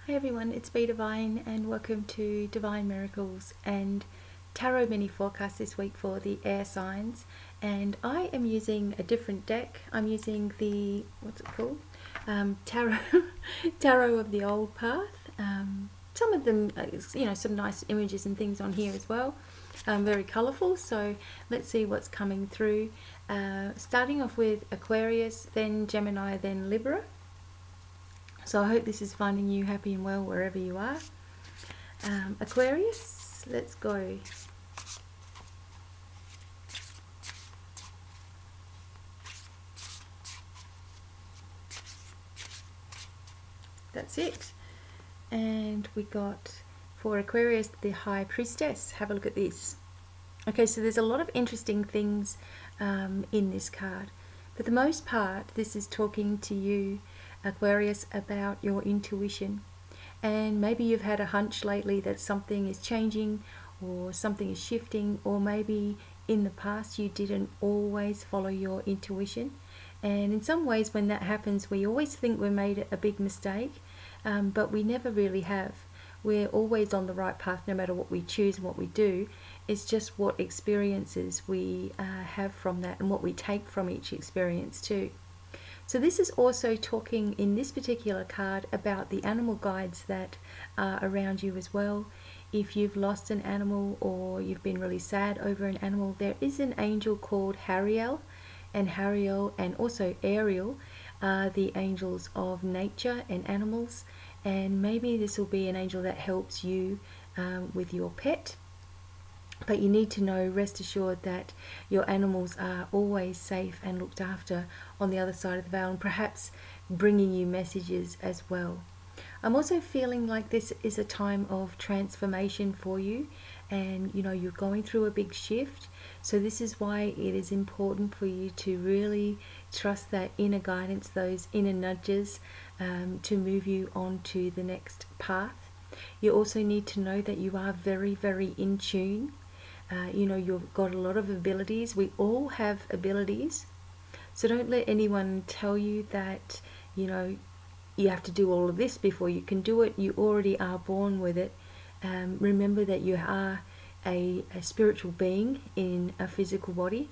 Hi everyone, it's BDevine and welcome to Divine Miracles and Tarot Mini Forecast this week for the air signs. And I am using a different deck. I'm using the, what's it called? Tarot of the Old Path. Some of them, some nice images and things on here as well. Very colourful, so let's see what's coming through. Starting off with Aquarius, then Gemini, then Libra. So I hope this is finding you happy and well wherever you are. Aquarius, let's go. That's it. And we got, for Aquarius, the High Priestess. Have a look at this. Okay, so there's a lot of interesting things in this card. For the most part, this is talking to you, Aquarius, about your intuition. And maybe you've had a hunch lately that something is changing or something is shifting, or maybe in the past you didn't always follow your intuition. And in some ways when that happens, we always think we made a big mistake, but we never really have. We're always on the right path no matter what we choose and what we do. It's just what experiences we have from that and what we take from each experience too. So this is also talking in this particular card about the animal guides that are around you as well. If you've lost an animal or you've been really sad over an animal, there is an angel called Hariel, and also Ariel are the angels of nature and animals. And maybe this will be an angel that helps you with your pet. But you need to know, rest assured, that your animals are always safe and looked after on the other side of the veil, and perhaps bringing you messages as well. I'm also feeling like this is a time of transformation for you, and you're going through a big shift. So this is why it is important for you to really trust that inner guidance, those inner nudges, to move you on to the next path. You also need to know that you are very, very in tune. You've got a lot of abilities. We all have abilities. So don't let anyone tell you that, you have to do all of this before you can do it. You already are born with it. Remember that you are a spiritual being in a physical body,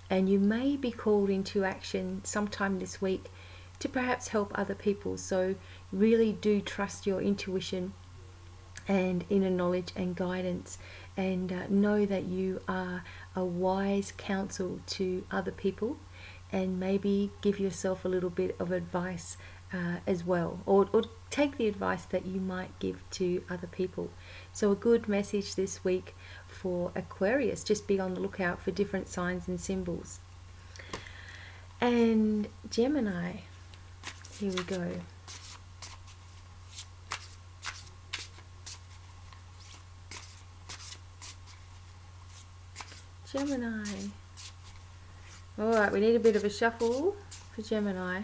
and you may be called into action sometime this week to perhaps help other people. So really do trust your intuition and inner knowledge and guidance, and know that you are a wise counsel to other people, and maybe give yourself a little bit of advice as well, or take the advice that you might give to other people. So a good message this week for Aquarius. Just be on the lookout for different signs and symbols. And Gemini, here we go. Gemini. Alright, we need a bit of a shuffle for Gemini.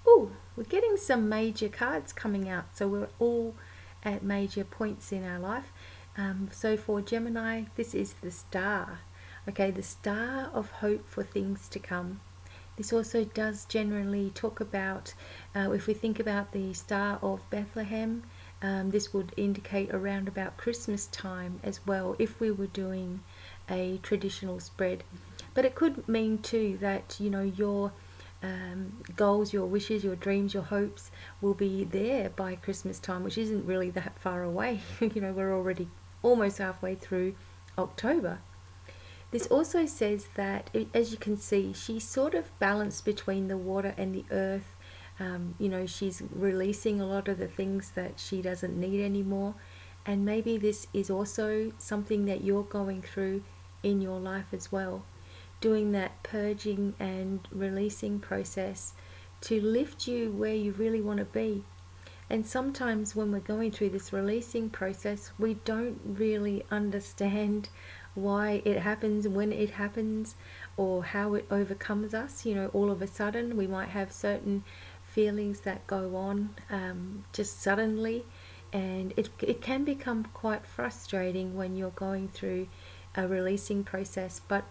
Oh, we're getting some major cards coming out. So we're all at major points in our life. So for Gemini, this is the star. Okay, the star of hope for things to come. This also does generally talk about, if we think about the Star of Bethlehem, this would indicate around about Christmas time as well, if we were doing a traditional spread. But it could mean too that your goals, your wishes, your dreams, your hopes will be there by Christmas time, which isn't really that far away. We're already almost halfway through October. This also says that, as you can see, she's sort of balanced between the water and the earth. She's releasing a lot of the things that she doesn't need anymore. And maybe this is also something that you're going through in your life as well. Doing that purging and releasing process to lift you where you really want to be. And sometimes when we're going through this releasing process, we don't really understand why it happens, when it happens, or how it overcomes us. All of a sudden we might have certain feelings that go on just suddenly, and it can become quite frustrating when you're going through a releasing process. But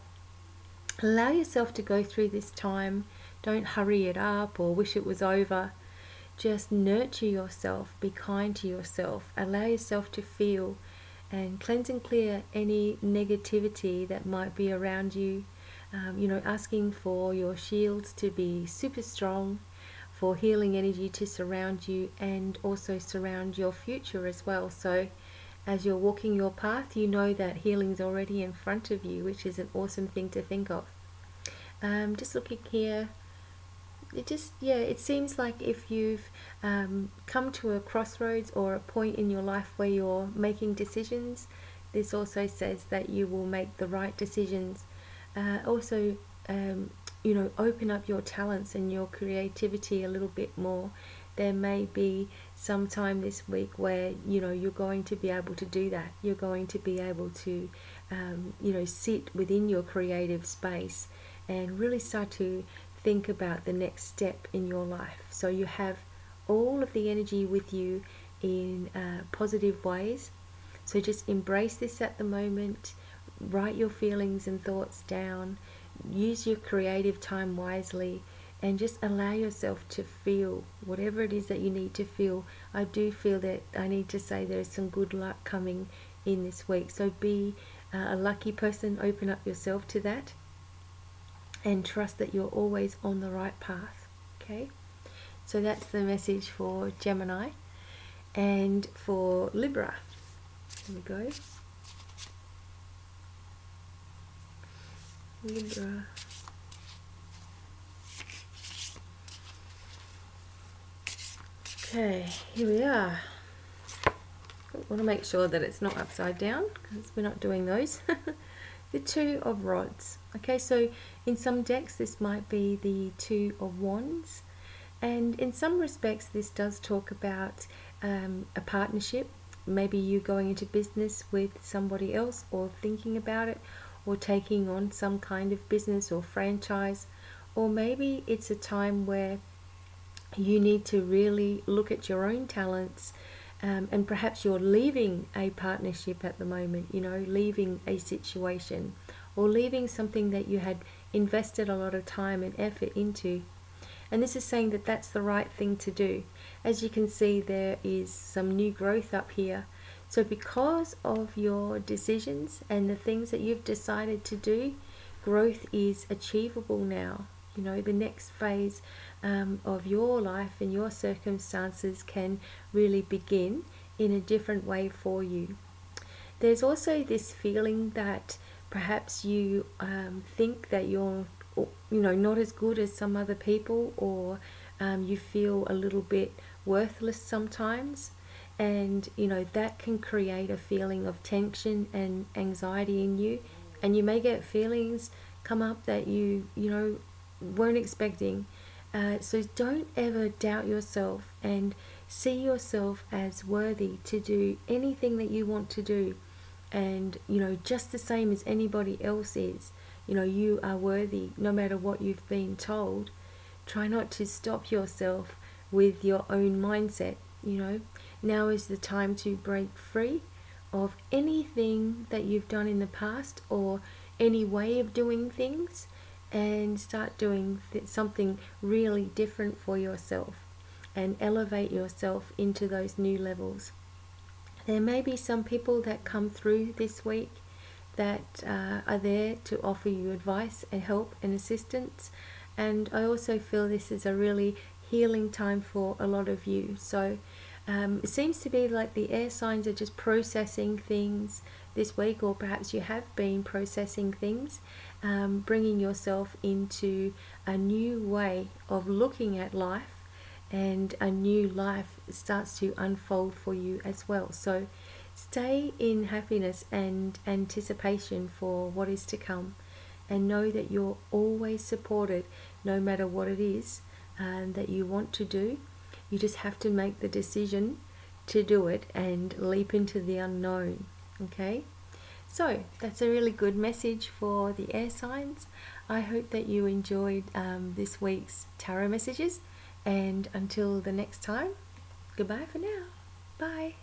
allow yourself to go through this time Don't hurry it up or wish it was over. Just nurture yourself, be kind to yourself, allow yourself to feel, and cleanse and clear any negativity that might be around you. Asking for your shields to be super strong, for healing energy to surround you and also surround your future as well. So as you're walking your path, you know that healing's already in front of you, which is an awesome thing to think of. Just looking here, it seems like if you've come to a crossroads or a point in your life where you're making decisions, this also says that you will make the right decisions. Open up your talents and your creativity a little bit more. There may be some time this week where you're going to be able to do that. You're going to be able to sit within your creative space and really start to think about the next step in your life. So you have all of the energy with you in positive ways. So just embrace this at the moment. Write your feelings and thoughts down. Use your creative time wisely, and just allow yourself to feel whatever it is that you need to feel. I do feel that I need to say there's some good luck coming in this week. So be a lucky person. Open up yourself to that and trust that you're always on the right path. Okay, so that's the message for Gemini. And for Libra, here we go. Libra. Okay, here we are. I want to make sure that it's not upside down because we're not doing those. The Two of Rods. Okay, so in some decks this might be the Two of Wands, and in some respects this does talk about a partnership. Maybe you going into business with somebody else, or thinking about it, or taking on some kind of business or franchise. Or maybe it's a time where you need to really look at your own talents, and perhaps you're leaving a partnership at the moment, leaving a situation, or leaving something that you had invested a lot of time and effort into. And this is saying that that's the right thing to do. As you can see, there is some new growth up here. So because of your decisions and the things that you've decided to do, growth is achievable now. The next phase of your life and your circumstances can really begin in a different way for you. There's also this feeling that perhaps you think that you're not as good as some other people, or you feel a little bit worthless sometimes. And that can create a feeling of tension and anxiety in you, and you may get feelings come up that you weren't expecting. So don't ever doubt yourself, and see yourself as worthy to do anything that you want to do, and just the same as anybody else is. You are worthy no matter what you've been told. Try not to stop yourself with your own mindset. Now is the time to break free of anything that you've done in the past, or any way of doing things, and start doing something really different for yourself, and elevate yourself into those new levels. There may be some people that come through this week that are there to offer you advice and help and assistance, and I also feel this is a really healing time for a lot of you. So it seems to be like the air signs are just processing things this week, or perhaps you have been processing things, bringing yourself into a new way of looking at life, and a new life starts to unfold for you as well. So stay in happiness and anticipation for what is to come, and know that you're always supported no matter what it is that you want to do. You just have to make the decision to do it and leap into the unknown. Okay, so that's a really good message for the air signs. I hope that you enjoyed this week's tarot messages, and until the next time, goodbye for now. Bye.